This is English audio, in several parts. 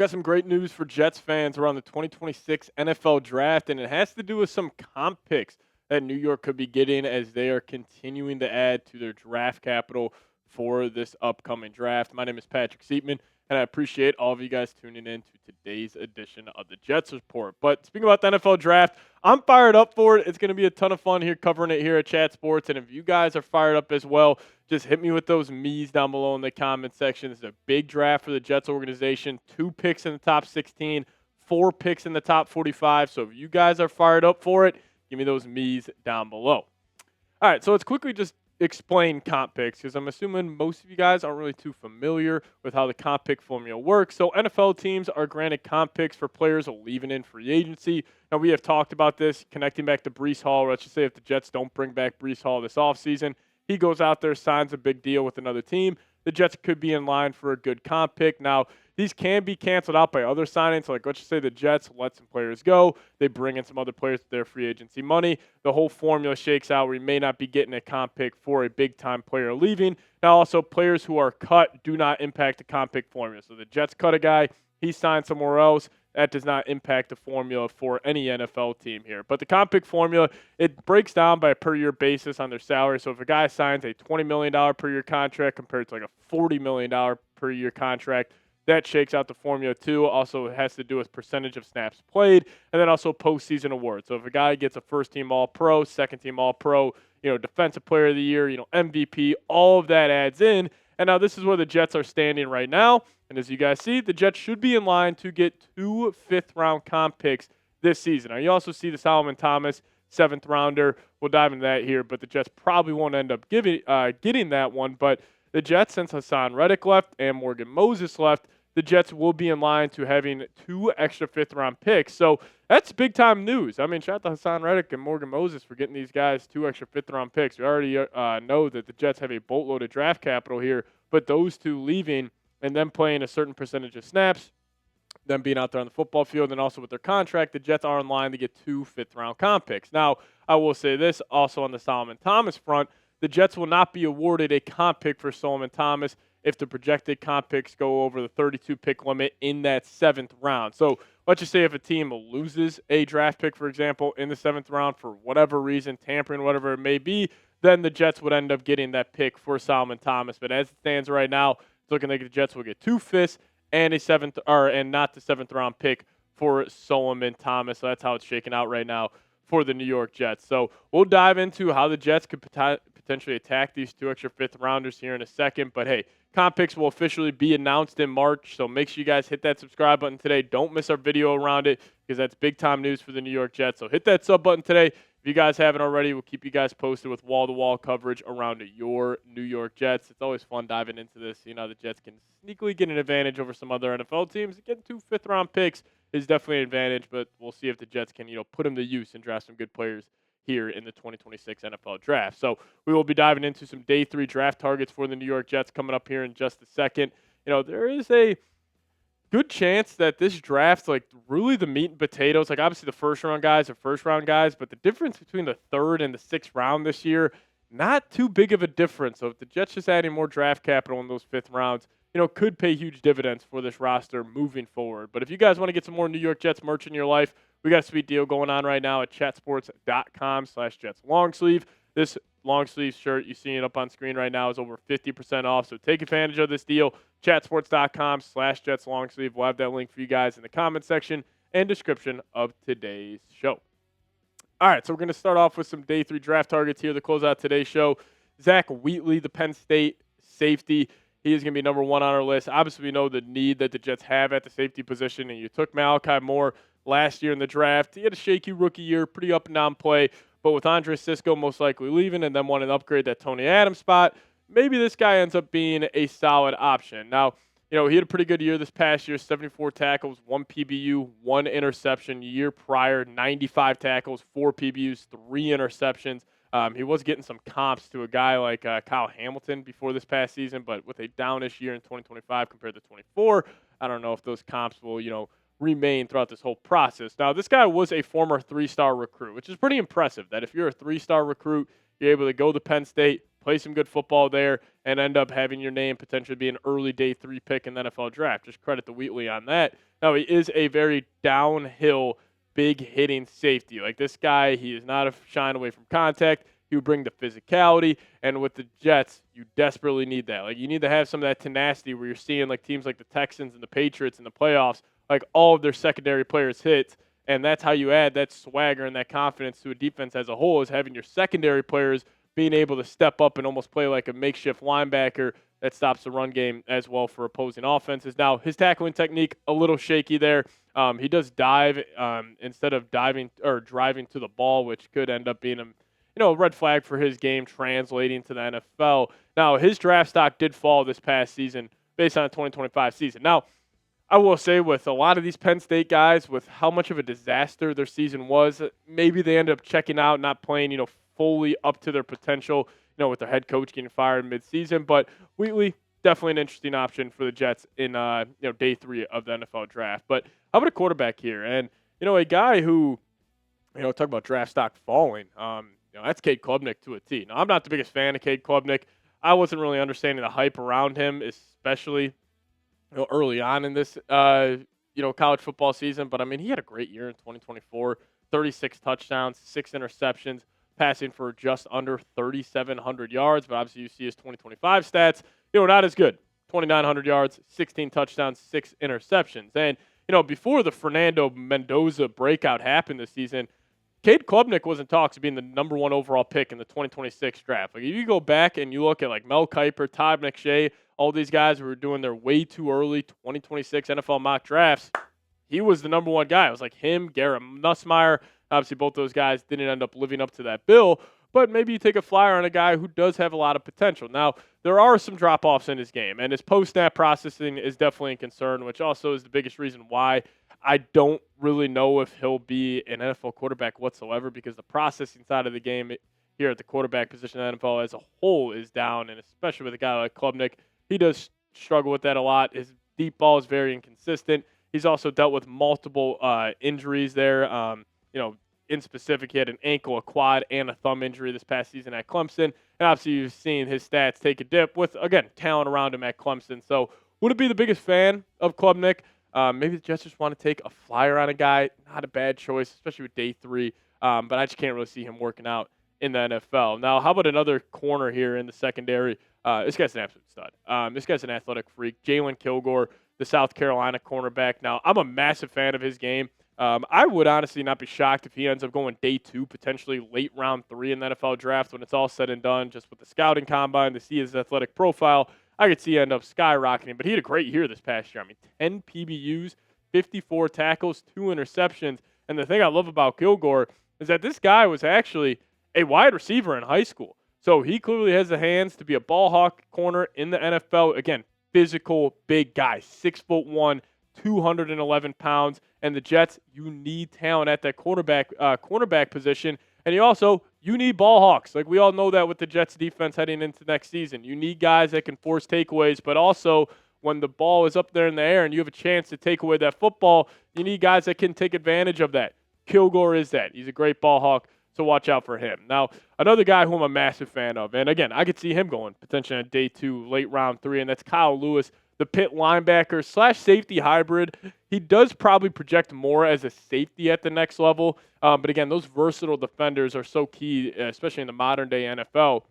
got some great news for Jets fans around the 2026 NFL Draft, and it has to do with some comp picks that New York could be getting as they are continuing to add to their draft capital for this upcoming draft. My name is Patrick Siepman, and I appreciate all of you guys tuning in to today's edition of the Jets Report. But speaking about the NFL Draft, I'm fired up for it. It's going to be a ton of fun here covering it here at Chat Sports, and if you guys are fired up as well, just hit me with those me's down below in the comment section. This is a big draft for the Jets organization. 2 picks in the top 16, 4 picks in the top 45. So if you guys are fired up for it, give me those me's down below. All right, so let's quickly just explain comp picks because I'm assuming most of you guys aren't really too familiar with how the comp pick formula works. So NFL teams are granted comp picks for players leaving in free agency. Now, we have talked about this, connecting back to Breece Hall. Let's just say if the Jets don't bring back Breece Hall this offseason, he goes out there, signs a big deal with another team. The Jets could be in line for a good comp pick. Now, these can be canceled out by other signings. Like, let's just say the Jets let some players go. They bring in some other players with their free agency money. The whole formula shakes out where you may not be getting a comp pick for a big-time player leaving. Now, also, players who are cut do not impact the comp pick formula. So the Jets cut a guy. He signed somewhere else. That does not impact the formula for any NFL team here. But the comp pick formula, it breaks down by a per-year basis on their salary. So if a guy signs a $20 million per year contract compared to like a $40 million per year contract, that shakes out the formula too. Also, it has to do with percentage of snaps played, and then also postseason awards. So if a guy gets a first-team All-Pro, second-team All-Pro, Defensive Player of the Year, MVP, all of that adds in. And now this is where the Jets are standing right now. And as you guys see, the Jets should be in line to get 2 fifth-round comp picks this season. Now, you also see the Solomon Thomas 7th-rounder. We'll dive into that here, but the Jets probably won't end up getting that one. But the Jets, since Hassan Reddick left and Morgan Moses left, the Jets will be in line to having 2 extra fifth-round picks. So that's big-time news. I mean, shout out to Hassan Reddick and Morgan Moses for getting these guys 2 extra fifth-round picks. We already know that the Jets have a boatload of draft capital here, but those 2 leaving and then playing a certain percentage of snaps, them being out there on the football field, and also with their contract, the Jets are in line to get 2 fifth-round comp picks. Now, I will say this, also on the Solomon Thomas front, the Jets will not be awarded a comp pick for Solomon Thomas if the projected comp picks go over the 32-pick limit in that 7th round. So let's just say if a team loses a draft pick, for example, in the 7th round for whatever reason, tampering, whatever it may be, then the Jets would end up getting that pick for Solomon Thomas. But as it stands right now, it's looking like the Jets will get 2 fifths and and not the 7th round pick for Solomon Thomas. So that's how it's shaking out right now for the New York Jets. So we'll dive into how the Jets could potentially attack these 2 extra fifth rounders here in a second. But hey, comp picks will officially be announced in March. So make sure you guys hit that subscribe button today. Don't miss our video around it because that's big time news for the New York Jets. So hit that sub button today. If you guys haven't already, we'll keep you guys posted with wall-to-wall coverage around your New York Jets. It's always fun diving into this. The Jets can sneakily get an advantage over some other NFL teams. Getting 2 fifth-round picks is definitely an advantage, but we'll see if the Jets can, put them to use and draft some good players here in the 2026 NFL Draft. So we will be diving into some Day 3 draft targets for the New York Jets coming up here in just a second. There is a good chance that this draft's really the meat and potatoes. Obviously the first-round guys are first-round guys, but the difference between the 3rd and the 6th round this year, not too big of a difference. So if the Jets just adding more draft capital in those 5th rounds, could pay huge dividends for this roster moving forward. But if you guys want to get some more New York Jets merch in your life, we got a sweet deal going on right now at chatsports.com/Jets longsleeve. This long sleeve shirt you see it up on screen right now is over 50% off. So take advantage of this deal. Chatsports.com/Jets longsleeve. We'll have that link for you guys in the comment section and description of today's show. All right, so we're going to start off with some Day 3 draft targets here to close out today's show. Zakee Wheatley, the Penn State safety. He is going to be number 1 on our list. Obviously, we know the need that the Jets have at the safety position, and you took Malachi Moore last year in the draft. He had a shaky rookie year, pretty up and down play, but with Andre Sisco most likely leaving and then wanting to upgrade that Tony Adams spot, maybe this guy ends up being a solid option. Now, he had a pretty good year this past year, 74 tackles, 1 PBU, 1 interception. Year prior, 95 tackles, 4 PBUs, 3 interceptions. He was getting some comps to a guy like Kyle Hamilton before this past season, but with a downish year in 2025 compared to 24, I don't know if those comps will, remain throughout this whole process. Now, this guy was a former 3-star recruit, which is pretty impressive that if you're a 3-star recruit, you're able to go to Penn State, play some good football there, and end up having your name potentially be an early day 3 pick in the NFL draft. Just credit to Wheatley on that. Now, he is a very downhill, big hitting safety. Like this guy, he is not a shine away from contact. He would bring the physicality, and with the Jets, you desperately need that. Like you need to have some of that tenacity where you're seeing like teams like the Texans and the Patriots in the playoffs, like all of their secondary players hit, and that's how you add that swagger and that confidence to a defense as a whole, is having your secondary players being able to step up and almost play like a makeshift linebacker that stops the run game as well for opposing offenses. Now, his tackling technique, a little shaky there. He does dive instead of diving or driving to the ball, which could end up being a red flag for his game translating to the NFL. Now, his draft stock did fall this past season based on the 2025 season. Now, I will say with a lot of these Penn State guys, with how much of a disaster their season was, maybe they end up checking out, not playing, fully up to their potential, with their head coach getting fired mid-season. But Wheatley, definitely an interesting option for the Jets in, day 3 of the NFL draft. But how about a quarterback here? And, a guy who, talk about draft stock falling, that's Cade Klubnik to a T. Now, I'm not the biggest fan of Cade Klubnik. I wasn't really understanding the hype around him, especially early on in this, college football season. But, he had a great year in 2024, 36 touchdowns, 6 interceptions, passing for just under 3,700 yards. But obviously you see his 2025 stats, not as good. 2,900 yards, 16 touchdowns, 6 interceptions. And, before the Fernando Mendoza breakout happened this season, Cade Klubnik was in talks of being the number 1 overall pick in the 2026 draft. Like if you go back and you look at like Mel Kiper, Todd McShay, all these guys who were doing their way too early 2026 NFL mock drafts, he was the number 1 guy. It was like him, Garrett Nussmeier. Obviously, both those guys didn't end up living up to that bill, but maybe you take a flyer on a guy who does have a lot of potential. Now, there are some drop-offs in his game, and his post-snap processing is definitely a concern, which also is the biggest reason why I don't really know if he'll be an NFL quarterback whatsoever, because the processing side of the game here at the quarterback position in the NFL as a whole is down, and especially with a guy like Klubnik, he does struggle with that a lot. His deep ball is very inconsistent. He's also dealt with multiple injuries there. In specific, he had an ankle, a quad, and a thumb injury this past season at Clemson. And obviously, you've seen his stats take a dip with, again, talent around him at Clemson. So, wouldn't be the biggest fan of Klubnik. Maybe the Jets just want to take a flyer on a guy. Not a bad choice, especially with day 3. But I just can't really see him working out in the NFL. Now, how about another corner here in the secondary? This guy's an absolute stud. This guy's an athletic freak. Jalon Kilgore, the South Carolina cornerback. Now, I'm a massive fan of his game. I would honestly not be shocked if he ends up going day 2, potentially late round 3 in the NFL draft when it's all said and done, just with the scouting combine to see his athletic profile. I could see end up skyrocketing, but he had a great year this past year. 10 PBUs, 54 tackles, 2 interceptions. And the thing I love about Kilgore is that this guy was actually a wide receiver in high school. So he clearly has the hands to be a ball hawk corner in the NFL. Again, physical, big guy, 6'1", 211 pounds. And the Jets, you need talent at that cornerback position. And you need ball hawks. Like we all know that with the Jets defense heading into next season. You need guys that can force takeaways, but also when the ball is up there in the air and you have a chance to take away that football, you need guys that can take advantage of that. Kilgore is that. He's a great ball hawk, so watch out for him. Now, another guy who I'm a massive fan of, and again, I could see him going potentially on day 2, late round 3, and that's Kyle Lewis, the Pitt linebacker / safety hybrid. He does probably project more as a safety at the next level. But again, those versatile defenders are so key, especially in the modern day NFL.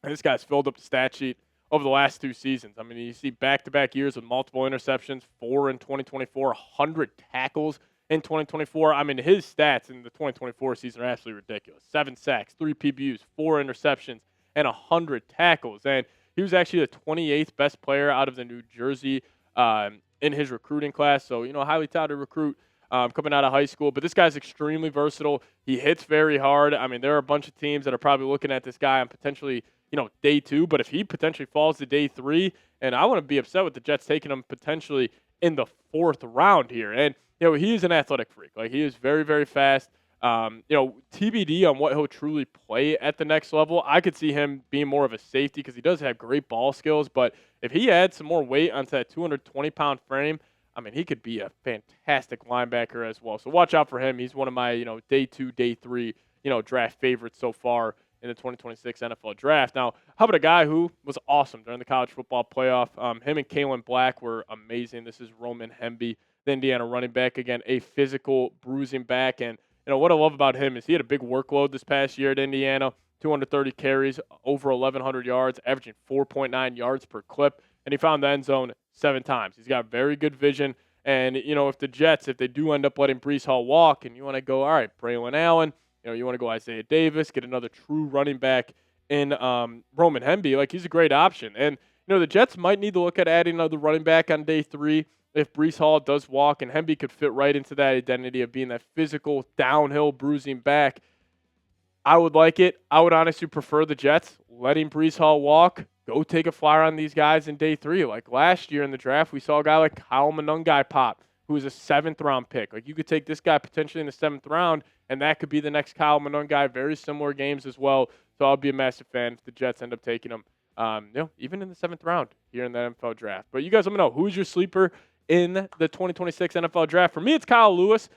And this guy's filled up the stat sheet over the last 2 seasons. You see back-to-back years with multiple interceptions, 4 in 2024, 100 tackles in 2024. His stats in the 2024 season are absolutely ridiculous. 7 sacks, 3 PBUs, 4 interceptions, and 100 tackles. And he was actually the 28th best player out of the New Jersey in his recruiting class. So, highly touted recruit coming out of high school. But this guy's extremely versatile. He hits very hard. There are a bunch of teams that are probably looking at this guy on potentially, day 2. But if he potentially falls to day 3, and I wouldn't be upset with the Jets taking him potentially in the 4th round here. And, he is an athletic freak. Like, he is very, very fast. TBD on what he'll truly play at the next level. I could see him being more of a safety because he does have great ball skills. But if he adds some more weight onto that 220-pound frame, he could be a fantastic linebacker as well. So watch out for him. He's one of my, day 2, day 3, draft favorites so far in the 2026 NFL Draft. Now, how about a guy who was awesome during the college football playoff? Him and Kalen Black were amazing. This is Roman Hemby, the Indiana running back. Again, a physical, bruising back. And, what I love about him is he had a big workload this past year at Indiana, 230 carries, over 1,100 yards, averaging 4.9 yards per clip. And he found the end zone 7 times. He's got very good vision. And, if the Jets, if they do end up letting Breece Hall walk and you want to go, all right, Braylon Allen, you want to go Isaiah Davis, get another true running back in Roman Hemby, like he's a great option. And, the Jets might need to look at adding another running back on day 3 if Breece Hall does walk, and Hemby could fit right into that identity of being that physical, downhill, bruising back. I would like it. I would honestly prefer the Jets letting Breece Hall walk. Go take a flyer on these guys in day 3. Like last year in the draft, we saw a guy like Kyle Monangai pop, who was a 7th-round pick. Like you could take this guy potentially in the 7th round, and that could be the next Kyle Monangai. Very similar games as well. So I'll be a massive fan if the Jets end up taking him, even in the 7th round here in the NFL draft. But you guys let me know, who's your sleeper in the 2026 NFL draft? For me, it's Kyle Lewis.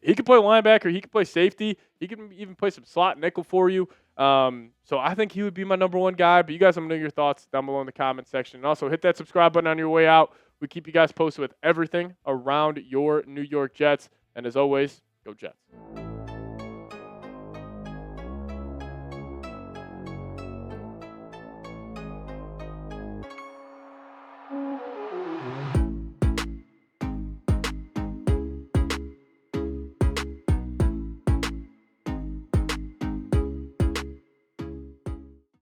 He could play linebacker. He could play safety. He can even play some slot nickel for you. So I think he would be my number 1 guy. But you guys let me know your thoughts down below in the comment section. And also hit that subscribe button on your way out. We keep you guys posted with everything around your New York Jets. And as always, go Jets.